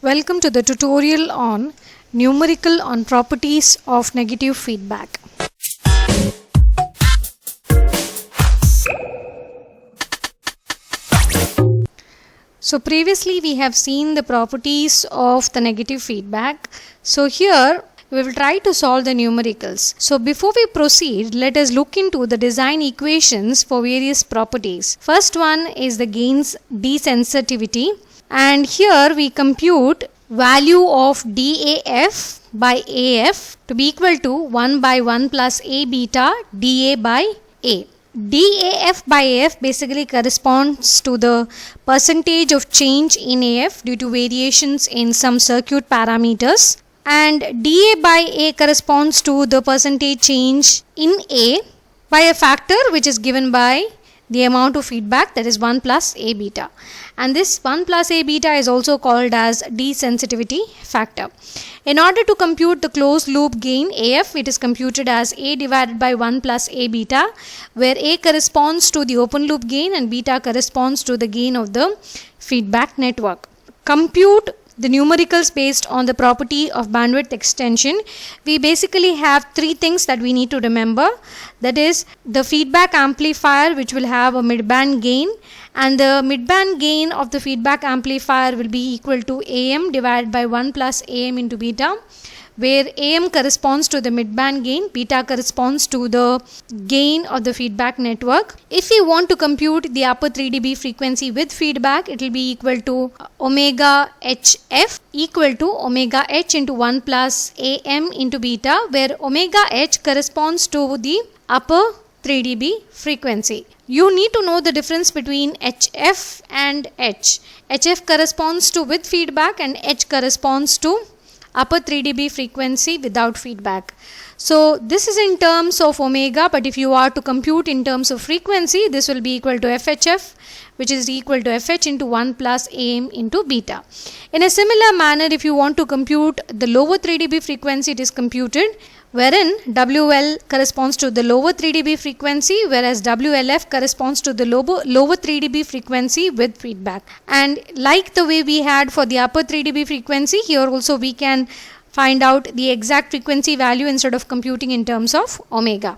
Welcome to the tutorial on numerical on properties of negative feedback. So previously we have seen the properties of the negative feedback. So here we will try to solve the numericals. So before we proceed, let us look into the design equations for various properties. First one is the gains desensitivity. And here we compute value of DAF by AF to be equal to 1 by 1 plus A beta dA by A. DAF by AF basically corresponds to the percentage of change in AF due to variations in some circuit parameters, and dA by A corresponds to the percentage change in A by a factor which is given by the amount of feedback, that is 1 plus A beta, and this 1 plus A beta is also called as desensitivity factor. In order to compute the closed loop gain AF, it is computed as A divided by 1 plus A beta, where A corresponds to the open loop gain and beta corresponds to the gain of the feedback network. Compute the numericals based on the property of bandwidth extension. We basically have three things that we need to remember. That is the feedback amplifier, which will have a midband gain, and the midband gain of the feedback amplifier will be equal to AM divided by 1 plus AM into beta, where AM corresponds to the midband gain, beta corresponds to the gain of the feedback network. If we want to compute the upper 3 dB frequency with feedback, it will be equal to omega HF equal to omega H into 1 plus AM into beta, where omega H corresponds to the upper 3 dB frequency. You need to know the difference between HF and H. HF corresponds to with feedback and H corresponds to upper 3 dB frequency without feedback. So this is in terms of omega, but if you are to compute in terms of frequency, this will be equal to FHF, which is equal to FH into 1 plus AM into beta. In a similar manner, if you want to compute the lower 3 dB frequency, it is computed wherein WL corresponds to the lower 3 dB frequency, whereas WLF corresponds to the lower 3 dB frequency with feedback. And like the way we had for the upper 3 dB frequency, here also we can find out the exact frequency value instead of computing in terms of omega,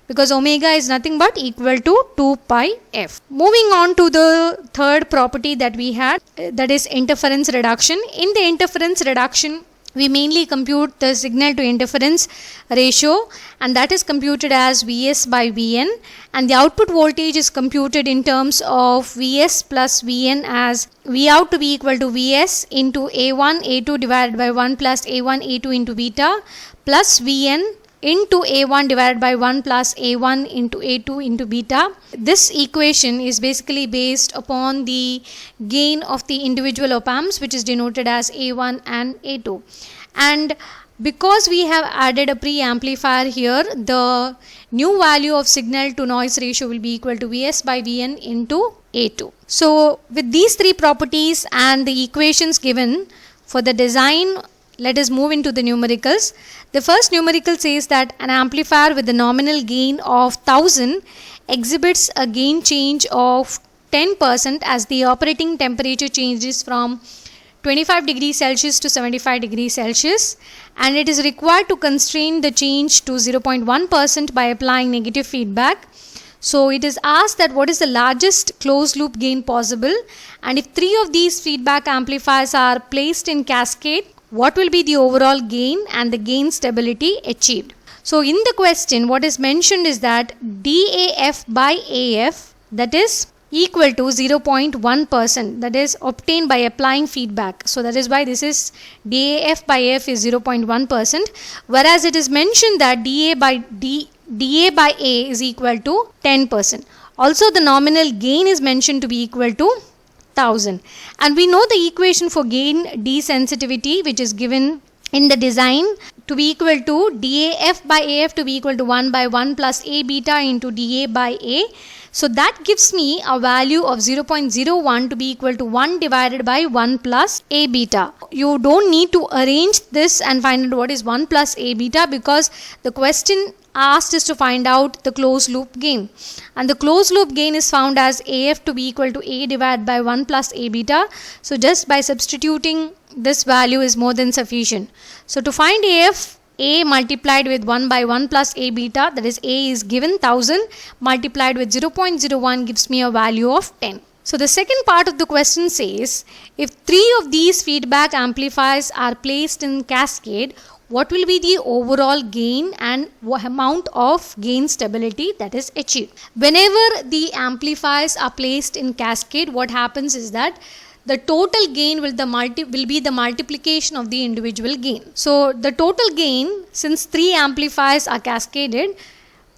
because omega is nothing but equal to 2 pi f. Moving on to the third property that we had, that is interference reduction. In the interference reduction, we mainly compute the signal to interference ratio, and that is computed as Vs by Vn, and the output voltage is computed in terms of Vs plus Vn as V out to be equal to Vs into A1 A2 divided by 1 plus A1 A2 into beta plus Vn into A1 divided by 1 plus A1 into A2 into beta. This equation is basically based upon the gain of the individual op amps, which is denoted as A1 and A2. And because we have added a pre-amplifier here, the new value of signal to noise ratio will be equal to Vs by Vn into A2. So with these three properties and the equations given for the design, let us move into the numericals. The first numerical says that an amplifier with a nominal gain of 1000 exhibits a gain change of 10% as the operating temperature changes from 25 degrees Celsius to 75 degrees Celsius, and it is required to constrain the change to 0.1% by applying negative feedback. So it is asked that what is the largest closed loop gain possible, and if three of these feedback amplifiers are placed in cascade, what will be the overall gain and the gain stability achieved. So in the question, what is mentioned is that DAF by AF, that is equal to 0.1%, that is obtained by applying feedback. So that is why this is DAF by AF is 0.1%, whereas it is mentioned that DA by A is equal to 10%. Also the nominal gain is mentioned to be equal to 1000, and we know the equation for gain desensitivity, which is given in the design, to be equal to DAF by AF to be equal to 1 by 1 plus A beta into dA by A. So that gives me a value of 0.01 to be equal to 1 divided by 1 plus A beta. You don't need to arrange this and find out what is 1 plus A beta, because the question asked is to find out the closed loop gain, and the closed loop gain is found as AF to be equal to A divided by 1 plus A beta. So just by substituting this value is more than sufficient. So to find AF, A multiplied with 1 by 1 plus A beta, that is A is given 1000 multiplied with 0.01 gives me a value of 10. So the second part of the question says, if 3 of these feedback amplifiers are placed in cascade, what will be the overall gain and amount of gain stability that is achieved? Whenever the amplifiers are placed in cascade, what happens is that the total gain will be the multiplication of the individual gain. So the total gain, since 3 amplifiers are cascaded,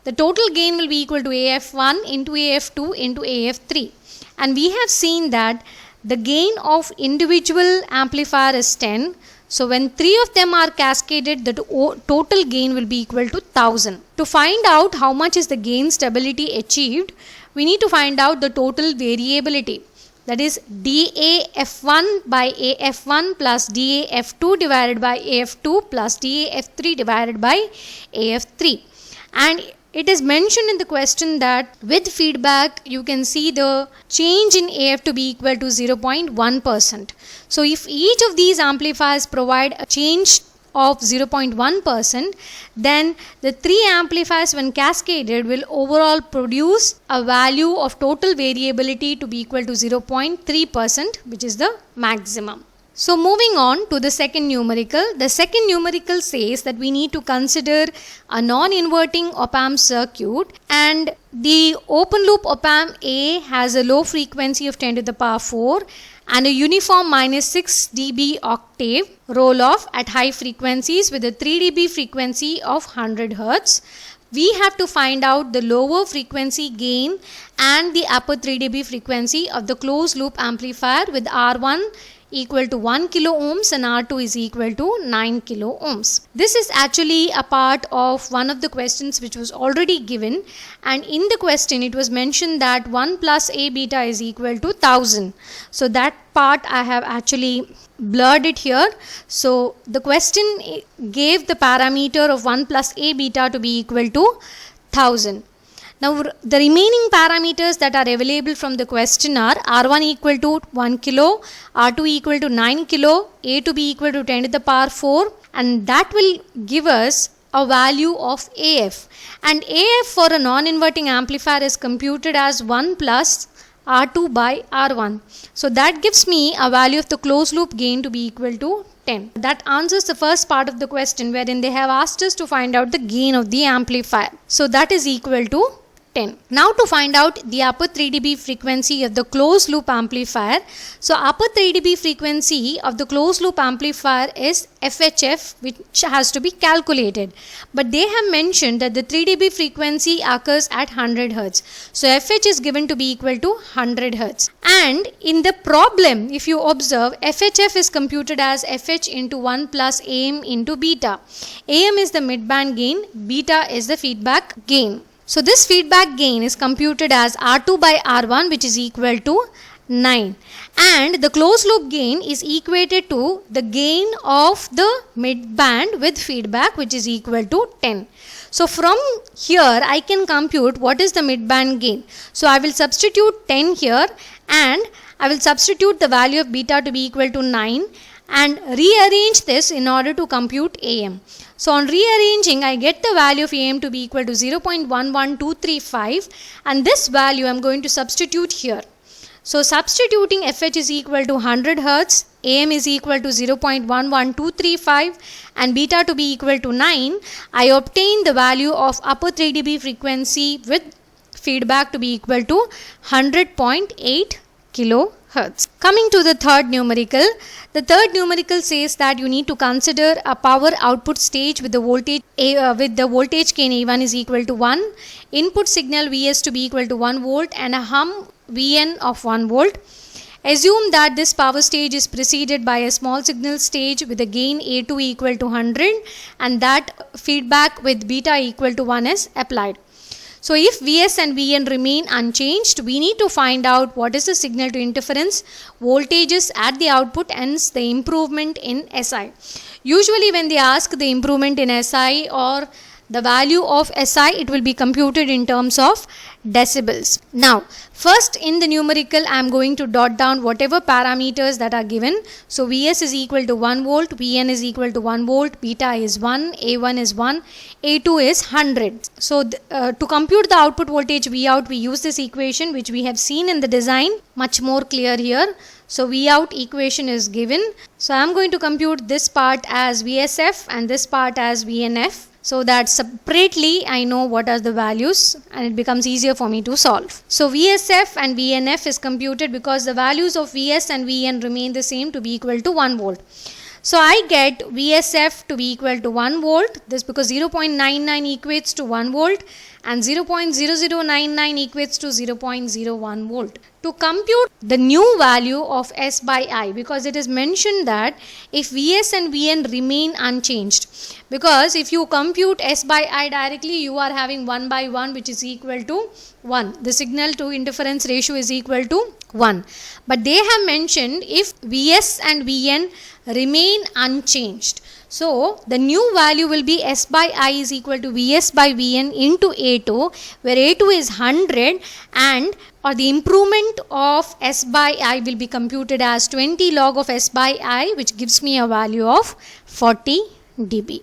the total gain will be equal to AF1 into AF2 into AF3. And we have seen that the gain of individual amplifier is 10. So when 3 of them are cascaded, the total gain will be equal to 1000. To find out how much is the gain stability achieved, we need to find out the total variability. That is DAF1 by AF1 plus DAF2 divided by AF2 plus DAF3 divided by AF3. And it is mentioned in the question that with feedback you can see the change in AF to be equal to 0.1%. So if each of these amplifiers provide a change of 0.1%, then the 3 amplifiers when cascaded will overall produce a value of total variability to be equal to 0.3%, which is the maximum. So moving on to the second numerical. The second numerical says that we need to consider a non-inverting op-amp circuit, and the open loop op-amp A has a low frequency of 10 to the power 4 and a uniform minus 6 dB octave roll-off at high frequencies with a 3 dB frequency of 100 Hz. We have to find out the lower frequency gain and the upper 3 dB frequency of the closed loop amplifier with R1 equal to 1 kilo ohms and R2 is equal to 9 kilo ohms. This is actually a part of one of the questions which was already given, and in the question it was mentioned that 1 plus A beta is equal to 1000. So that part I have actually blurred it here. So the question gave the parameter of 1 plus A beta to be equal to 1000. Now the remaining parameters that are available from the question are R1 equal to 1 kilo, R2 equal to 9 kilo, A to be equal to 10 to the power 4, and that will give us a value of AF. And AF for a non-inverting amplifier is computed as 1 plus R2 by R1. So that gives me a value of the closed loop gain to be equal to 10. That answers the first part of the question wherein they have asked us to find out the gain of the amplifier. So that is equal to 10. Now to find out the upper 3 dB frequency of the closed loop amplifier. So upper 3 dB frequency of the closed loop amplifier is FHF, which has to be calculated. But they have mentioned that the 3 dB frequency occurs at 100 Hz. So FH is given to be equal to 100 Hz. And in the problem, if you observe, FHF is computed as FH into 1 plus AM into beta. AM is the midband gain, beta is the feedback gain. So this feedback gain is computed as R2 by R1, which is equal to 9, and the closed loop gain is equated to the gain of the midband with feedback, which is equal to 10. So from here I can compute what is the midband gain. So I will substitute 10 here and I will substitute the value of beta to be equal to 9 and rearrange this in order to compute AM. So on rearranging, I get the value of AM to be equal to 0.11235, and this value I am going to substitute here. So substituting FH is equal to 100 Hz, AM is equal to 0.11235 and beta to be equal to 9, I obtain the value of upper 3 dB frequency with feedback to be equal to 100.8 kilohertz. Coming to the third numerical. The third numerical says that you need to consider a power output stage with the voltage gain A1 is equal to 1, input signal Vs to be equal to 1 volt and a hum Vn of 1 volt. Assume that this power stage is preceded by a small signal stage with a gain A2 equal to 100 and that feedback with beta equal to 1 is applied. So if Vs and Vn remain unchanged, we need to find out what is the signal to interference voltages at the output, hence the improvement in SI. Usually when they ask the improvement in SI or the value of SI, it will be computed in terms of decibels. Now, first in the numerical, I am going to dot down whatever parameters that are given. So, Vs is equal to 1 volt, Vn is equal to 1 volt, beta is 1, A1 is 1, A2 is 100. So, to compute the output voltage Vout, we use this equation which we have seen in the design, much more clear here. So, Vout equation is given. So, I am going to compute this part as VSF and this part as VNF, so that separately I know what are the values and it becomes easier for me to solve. So, VSF and VNF is computed because the values of Vs and Vn remain the same to be equal to 1 volt. So, I get VSF to be equal to 1 volt, this because 0.99 equates to 1 volt and 0.0099 equates to 0.01 volt. To compute the new value of S by I, because it is mentioned that if Vs and Vn remain unchanged, because if you compute S by I directly, you are having 1 by 1 which is equal to 1. The signal to interference ratio is equal to 1. But they have mentioned if Vs and Vn remain unchanged. So, the new value will be S by I is equal to Vs by Vn into A2, where A2 is 100 and the improvement of S by I will be computed as 20 log of S by I, which gives me a value of 40 dB.